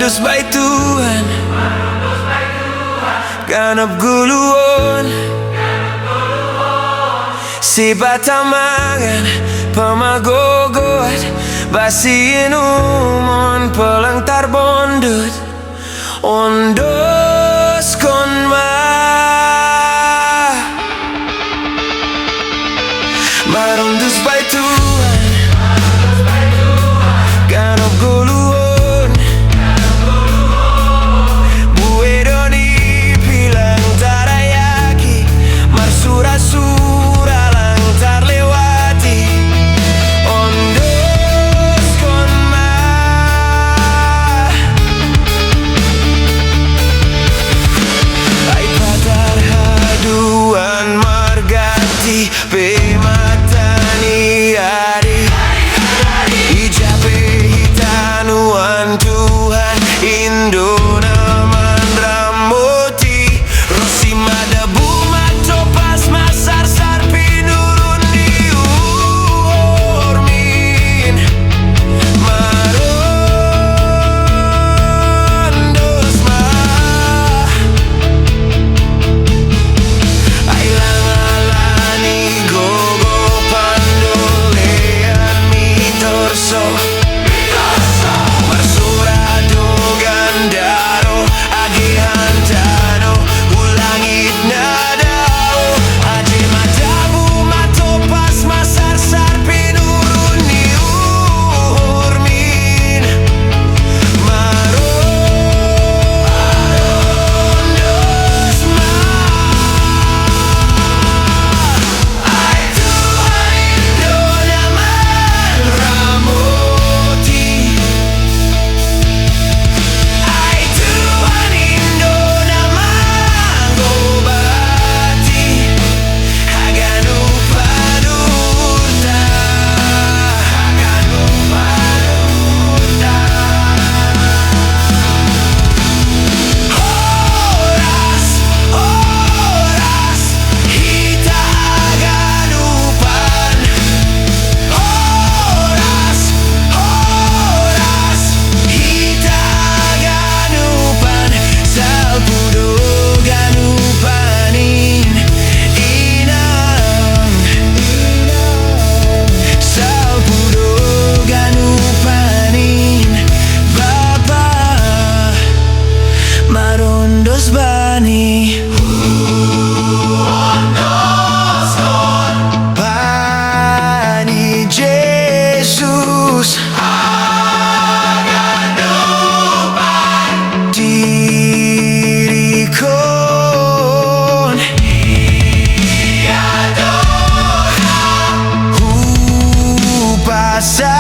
Marundus by Tuhan, ganap guluon, si batamangan pamagogot, basiin umon pelang tarbondut, ondos kon Marundus by Tuhan, ganap guluon, buedoni pilang tarayaki, marsura-sura lang tarlewati, ondos kon ay patar haduan margati pematani ari ijape hitanuan Tuhan Indona mandramoti rosimada buma topas masar sarpinurun diurmin Marundus ma ailangalani gogo pandolean mitorso marsurado gandaro agihantano ulangit nadao aje madabu matopas masar sarpinurun diurmin Marundus ma ay Tuhan Indona mandramoti, ay Tuhan Indona manggobati, haganu paduta, haganu paduta. Horas, horas, hita aganupan. Horas, horas, hita aganupan. Salpudo ganupanin inang, salpudo ganupanin Bapa Marundus bani Bani Jesus aganupan dirikon iadona upasa